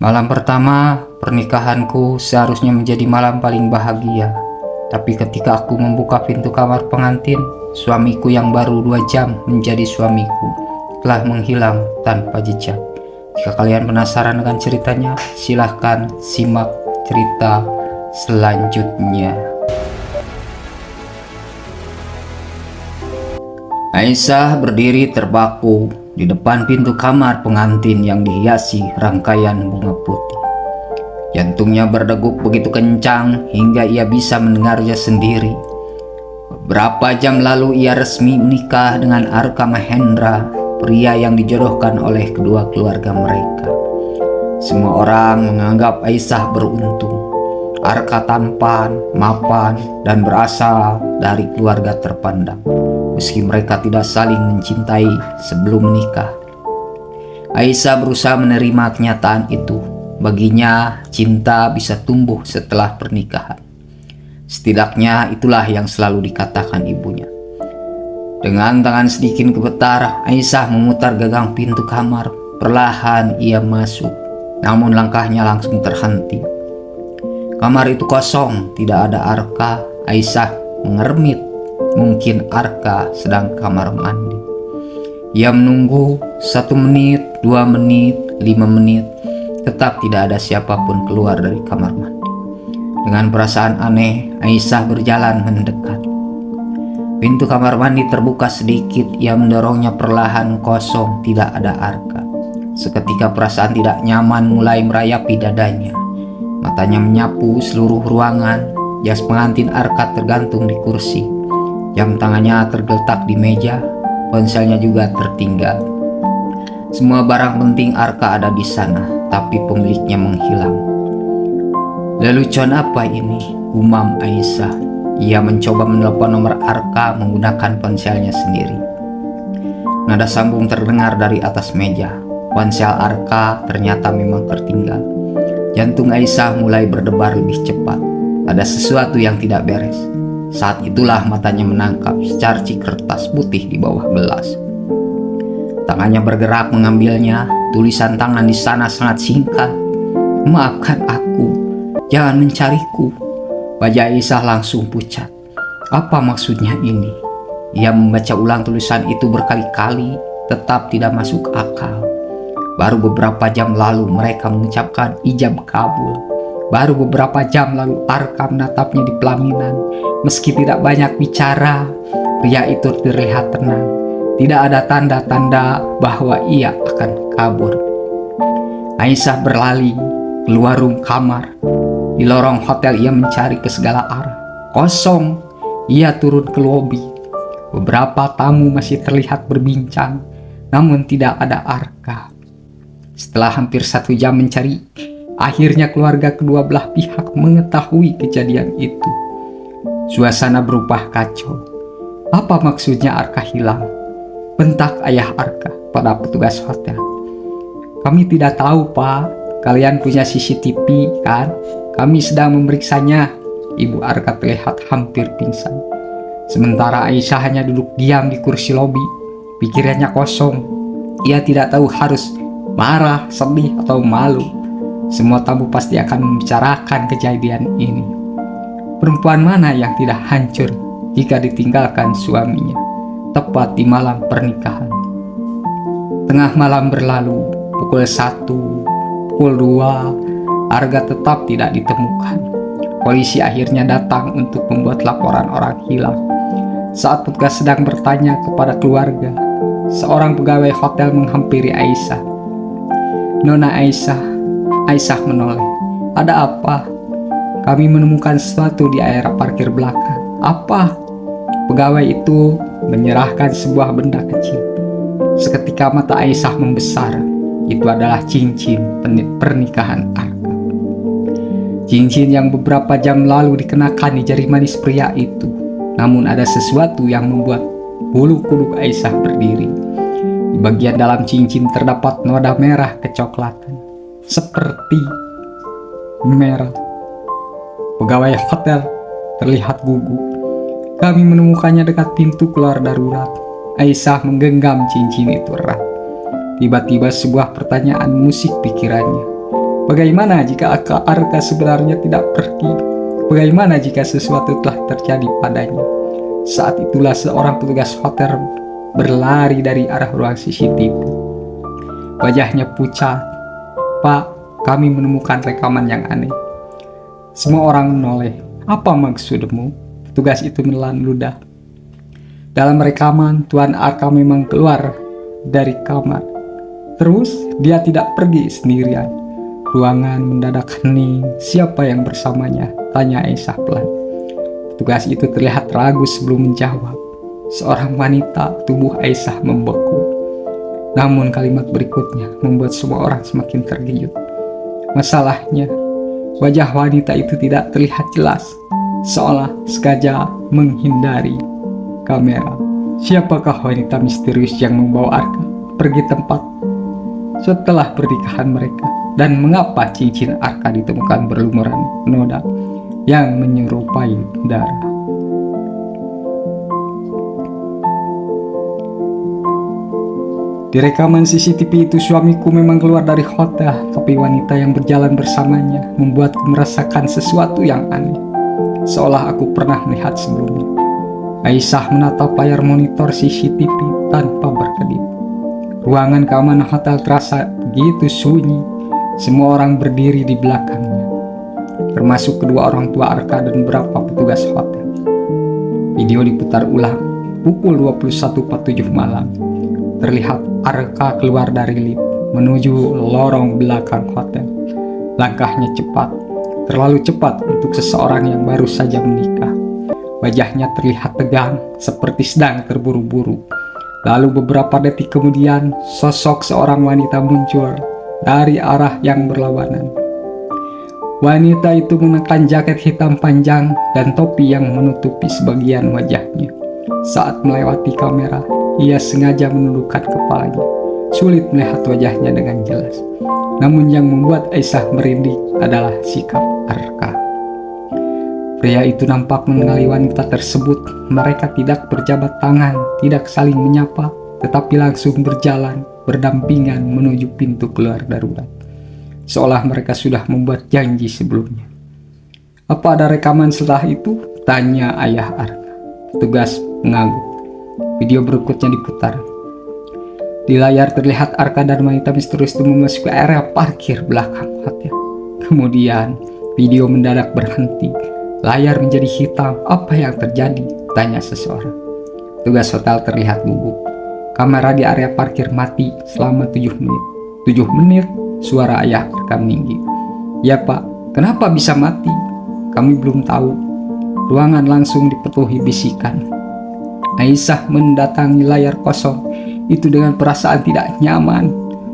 Malam pertama pernikahanku seharusnya menjadi malam paling bahagia. Tapi ketika aku membuka pintu kamar pengantin, suamiku yang baru 2 jam menjadi suamiku telah menghilang tanpa jejak. Jika kalian penasaran dengan ceritanya, silahkan simak cerita selanjutnya. Aisyah berdiri terpaku di depan pintu kamar pengantin yang dihiasi rangkaian bunga putih. Jantungnya berdegup begitu kencang hingga ia bisa mendengarnya sendiri. Beberapa jam lalu ia resmi menikah dengan Arka Mahendra, pria yang dijodohkan oleh kedua keluarga mereka. Semua orang menganggap Aisyah beruntung. Arka tampan, mapan, dan berasal dari keluarga terpandang. Meski mereka tidak saling mencintai sebelum menikah, Aisyah berusaha menerima kenyataan itu. Baginya, cinta bisa tumbuh setelah pernikahan. Setidaknya itulah yang selalu dikatakan ibunya. Dengan tangan sedikit gemetar, Aisyah memutar gagang pintu kamar. Perlahan ia masuk, namun langkahnya langsung terhenti. Kamar itu kosong, tidak ada Arka. Aisyah mengermit. Mungkin Arka sedang kamar mandi. Ia menunggu 1 menit, 2 menit, 5 menit. Tetap tidak ada siapapun keluar dari kamar mandi. Dengan perasaan aneh, Aisyah berjalan mendekat. Pintu kamar mandi terbuka sedikit. Ia mendorongnya, perlahan kosong, tidak ada Arka. Seketika perasaan tidak nyaman mulai merayapi dadanya. Matanya menyapu seluruh ruangan. Jas pengantin Arka tergantung di kursi. Jam tangannya tergeletak di meja, ponselnya juga tertinggal. Semua barang penting Arka ada di sana, tapi pemiliknya menghilang. Lelucon apa ini? Gumam Aisyah. Ia mencoba menelepon nomor Arka menggunakan ponselnya sendiri. Nada sambung terdengar dari atas meja. Ponsel Arka ternyata memang tertinggal. Jantung Aisyah mulai berdebar lebih cepat. Ada sesuatu yang tidak beres. Saat itulah matanya menangkap secarcik kertas putih di bawah gelas. Tangannya bergerak mengambilnya. Tulisan tangan di sana sangat singkat. "Maafkan aku, jangan mencariku." Wajah Aisyah langsung pucat. Apa maksudnya ini? Ia membaca ulang tulisan itu berkali-kali, tetap tidak masuk akal. Baru beberapa jam lalu mereka mengucapkan ijab kabul. Baru beberapa jam lalu Arka menatapnya di pelaminan. Meski tidak banyak bicara, pria itu terlihat tenang. Tidak ada tanda-tanda bahwa ia akan kabur. Aisyah berlari keluar kamar. Di lorong hotel ia mencari ke segala arah. Kosong. Ia turun ke lobi. Beberapa tamu masih terlihat berbincang, namun tidak ada Arka. Setelah hampir 1 jam mencari, akhirnya keluarga kedua belah pihak mengetahui kejadian itu. Suasana berubah kacau. Apa maksudnya Arka hilang? Bentak ayah Arka pada petugas hotel. "Kami tidak tahu, Pak. Kalian punya CCTV kan? Kami sedang memeriksanya." Ibu Arka terlihat hampir pingsan. Sementara Aisyah hanya duduk diam di kursi lobi. Pikirannya kosong. Ia tidak tahu harus marah, sedih, atau malu. Semua tamu pasti akan membicarakan kejadian ini. Perempuan mana yang tidak hancur jika ditinggalkan suaminya, tepat di malam pernikahan? Tengah malam berlalu, pukul 1, pukul 2, Arga tetap tidak ditemukan. Polisi akhirnya datang untuk membuat laporan orang hilang. Saat petugas sedang bertanya kepada keluarga, seorang pegawai hotel menghampiri Aisyah. "Nona Aisyah." Aisyah menoleh. "Ada apa?" "Kami menemukan sesuatu di area parkir belakang." "Apa?" Pegawai itu menyerahkan sebuah benda kecil. Seketika mata Aisyah membesar. Itu adalah cincin pernikahan Arka. Cincin yang beberapa jam lalu dikenakan di jari manis pria itu. Namun ada sesuatu yang membuat bulu kuduk Aisyah berdiri. Di bagian dalam cincin terdapat noda merah kecoklatan, seperti merah. Pegawai hotel terlihat gugup. "Kami menemukannya dekat pintu keluar darurat." Aisyah menggenggam cincin itu erat. Tiba-tiba sebuah pertanyaan musik pikirannya. Bagaimana jika Arka sebenarnya tidak pergi? Bagaimana jika sesuatu telah terjadi padanya? Saat itulah seorang petugas hotel berlari dari arah ruang CCTV. Wajahnya pucat. "Pak, kami menemukan rekaman yang aneh." Semua orang menoleh. "Apa maksudmu?" Petugas itu menelan ludah. "Dalam rekaman, Tuan Arka memang keluar dari kamar. Terus dia tidak pergi sendirian." Ruangan mendadak hening. "Siapa yang bersamanya?" tanya Aisyah pelan. Petugas itu terlihat ragu sebelum menjawab. Seorang wanita. Tubuh Aisyah membeku. Namun kalimat berikutnya membuat semua orang semakin terkejut. Masalahnya, wajah wanita itu tidak terlihat jelas, seolah sengaja menghindari kamera. Siapakah wanita misterius yang membawa Arka pergi tempat setelah pernikahan mereka? Dan mengapa cincin Arka ditemukan berlumuran noda yang menyerupai darah? Di rekaman CCTV itu suamiku memang keluar dari hotel, tapi wanita yang berjalan bersamanya membuatku merasakan sesuatu yang aneh, seolah aku pernah melihat sebelumnya. Aisyah menatap layar monitor CCTV tanpa berkedip. Ruangan keamanan hotel terasa begitu sunyi. Semua orang berdiri di belakangnya, termasuk kedua orang tua Arka dan beberapa petugas hotel. Video diputar ulang pukul 21.47 malam. Terlihat Arka keluar dari lift menuju lorong belakang hotel. Langkahnya cepat, terlalu cepat untuk seseorang yang baru saja menikah. Wajahnya terlihat tegang, seperti sedang terburu-buru. Lalu beberapa detik kemudian, sosok seorang wanita muncul dari arah yang berlawanan. Wanita itu mengenakan jaket hitam panjang dan topi yang menutupi sebagian wajahnya. Saat melewati kamera, ia sengaja menundukkan kepalanya. Sulit melihat wajahnya dengan jelas. Namun yang membuat Aisyah merinding adalah sikap Arka. Pria itu nampak mengenali wanita tersebut. Mereka tidak berjabat tangan, tidak saling menyapa, tetapi langsung berjalan berdampingan menuju pintu keluar darurat, seolah mereka sudah membuat janji sebelumnya. "Apa ada rekaman setelah itu?" tanya ayah Arka. Petugas mengangguk. Video berikutnya diputar. Di layar terlihat Arka dan wanita misterius itu memasuki area parkir belakang hotel. Kemudian video mendadak berhenti. Layar menjadi hitam. "Apa yang terjadi?" tanya seseorang. Petugas hotel terlihat gugup. Kamera di area parkir mati selama 7 menit. 7 menit, suara ayah Arka meninggi. "Ya Pak, kenapa bisa mati?" "Kami belum tahu." Ruangan langsung dipenuhi bisikan. Aisyah mendatangi layar kosong itu dengan perasaan tidak nyaman.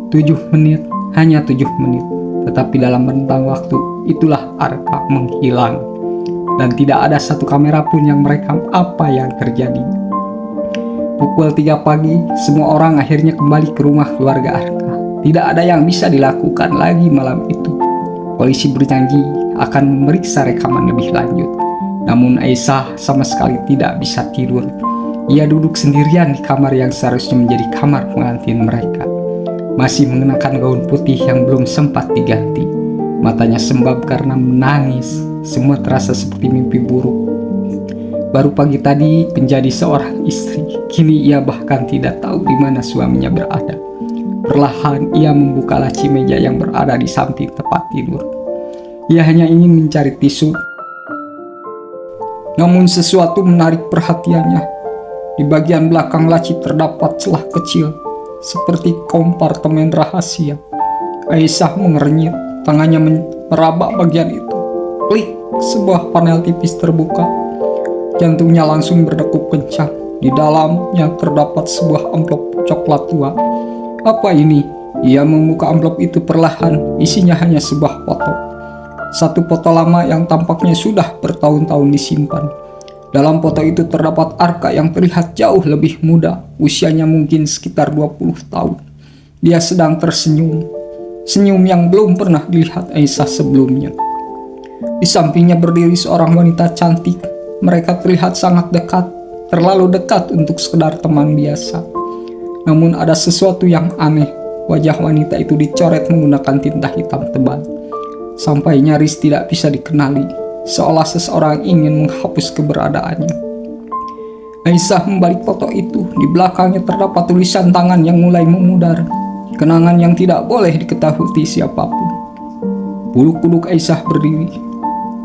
7 menit, hanya 7 menit. Tetapi dalam rentang waktu itulah Arka menghilang. Dan tidak ada satu kamera pun yang merekam apa yang terjadi. Pukul 3 pagi, semua orang akhirnya kembali ke rumah keluarga Arka. Tidak ada yang bisa dilakukan lagi malam itu. Polisi berjanji akan memeriksa rekaman lebih lanjut. Namun Aisyah sama sekali tidak bisa tidur. Ia duduk sendirian di kamar yang seharusnya menjadi kamar pengantin mereka. Masih mengenakan gaun putih yang belum sempat diganti. Matanya sembab karena menangis. Semua terasa seperti mimpi buruk. Baru pagi tadi menjadi seorang istri, kini ia bahkan tidak tahu di mana suaminya berada. Perlahan ia membuka laci meja yang berada di samping tempat tidur. Ia hanya ingin mencari tisu. Namun sesuatu menarik perhatiannya. Di bagian belakang laci terdapat celah kecil, seperti kompartemen rahasia. Aisyah mengernyit, tangannya meraba bagian itu. Klik, sebuah panel tipis terbuka. Jantungnya langsung berdegup kencang. Di dalamnya terdapat sebuah amplop coklat tua. "Apa ini?" Ia membuka amplop itu perlahan. Isinya hanya sebuah foto. Satu foto lama yang tampaknya sudah bertahun-tahun disimpan. Dalam foto itu terdapat Arka yang terlihat jauh lebih muda. Usianya mungkin sekitar 20 tahun. Dia sedang tersenyum. Senyum yang belum pernah dilihat Aisyah sebelumnya. Di sampingnya berdiri seorang wanita cantik. Mereka terlihat sangat dekat, terlalu dekat untuk sekedar teman biasa. Namun ada sesuatu yang aneh. Wajah wanita itu dicoret menggunakan tinta hitam tebal. sampai nyaris tidak bisa dikenali, seolah seseorang ingin menghapus keberadaannya. Aisyah membalik foto itu. Di belakangnya terdapat tulisan tangan yang mulai memudar, kenangan yang tidak boleh diketahui siapapun. Bulu kuduk Aisyah berdiri.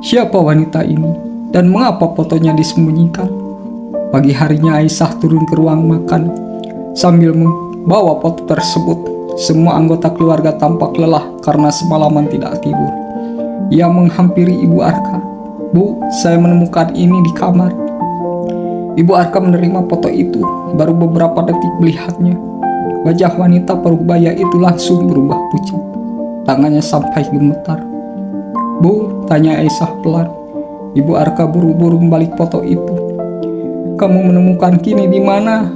Siapa wanita ini dan mengapa fotonya disembunyikan? Pagi harinya Aisyah turun ke ruang makan sambil membawa foto tersebut. Semua anggota keluarga tampak lelah karena semalaman tidak tidur. Ia menghampiri Ibu Arka. "Bu, saya menemukan ini di kamar." Ibu Arka menerima foto itu. Baru beberapa detik melihatnya, wajah wanita parubaya itu langsung berubah pucat. Tangannya sampai gemetar. "Bu," tanya Aisyah pelan. Ibu Arka buru-buru membalik foto itu. "Kamu menemukan kini di mana?"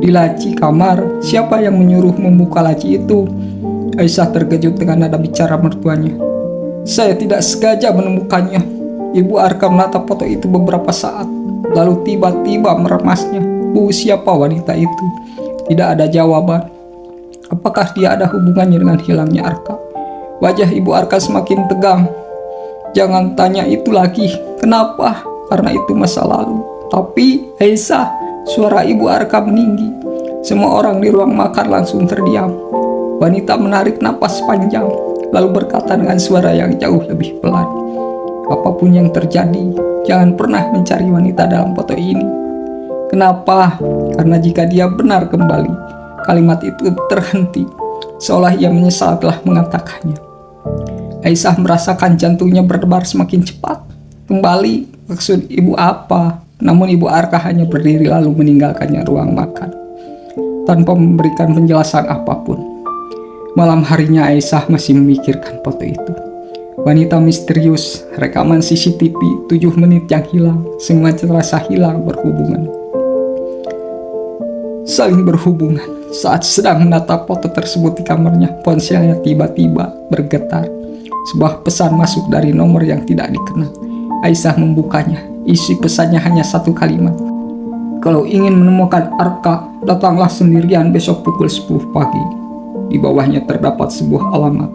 "Di laci kamar." "Siapa yang menyuruh membuka laci itu?" Aisyah terkejut dengan nada bicara mertuanya. "Saya tidak sengaja menemukannya." Ibu Arka menatap foto itu beberapa saat, lalu tiba-tiba meremasnya. "Bu, siapa wanita itu?" Tidak ada jawaban. Apakah dia ada hubungannya dengan hilangnya Arka? Wajah Ibu Arka semakin tegang. "Jangan tanya itu lagi." "Kenapa?" "Karena itu masa lalu." "Tapi Aisyah," suara Ibu Arka meninggi. Semua orang di ruang makan langsung terdiam. Wanita menarik napas panjang, lalu berkata dengan suara yang jauh lebih pelan, "Apapun yang terjadi, jangan pernah mencari wanita dalam foto ini." "Kenapa?" "Karena jika dia benar kembali." Kalimat itu terhenti, seolah ia menyesal telah mengatakannya. Aisyah merasakan jantungnya berdebar semakin cepat. Kembali, maksud ibu apa? Namun Ibu Arka hanya berdiri lalu meninggalkannya ruang makan, tanpa memberikan penjelasan apapun. Malam harinya Aisyah masih memikirkan foto itu. Wanita misterius, rekaman CCTV 7 menit yang hilang, semua terasa hilang berhubungan. Saling berhubungan. Saat sedang menatap foto tersebut di kamarnya, ponselnya tiba-tiba bergetar. Sebuah pesan masuk dari nomor yang tidak dikenal. Aisyah membukanya. Isi pesannya hanya satu kalimat. "Kalau ingin menemukan Arka, datanglah sendirian besok pukul 10 pagi. Di bawahnya terdapat sebuah alamat.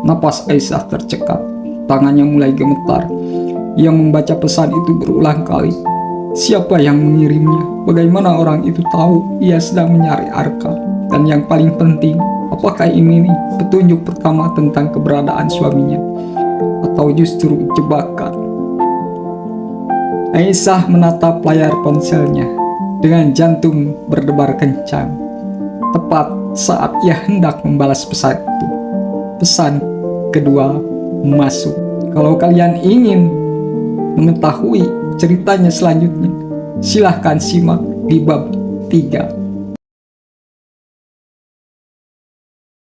Napas Aisyah tercekat. Tangannya mulai gemetar. Ia membaca pesan itu berulang kali. Siapa yang mengirimnya? Bagaimana orang itu tahu ia sedang mencari Arka? Dan yang paling penting, apakah ini petunjuk pertama tentang keberadaan suaminya? Atau justru jebakan?" Aisyah menatap layar ponselnya dengan jantung berdebar kencang. Tepat saat ia hendak membalas pesan itu, pesan kedua masuk. Kalau kalian ingin mengetahui ceritanya selanjutnya, silahkan simak di bab 3.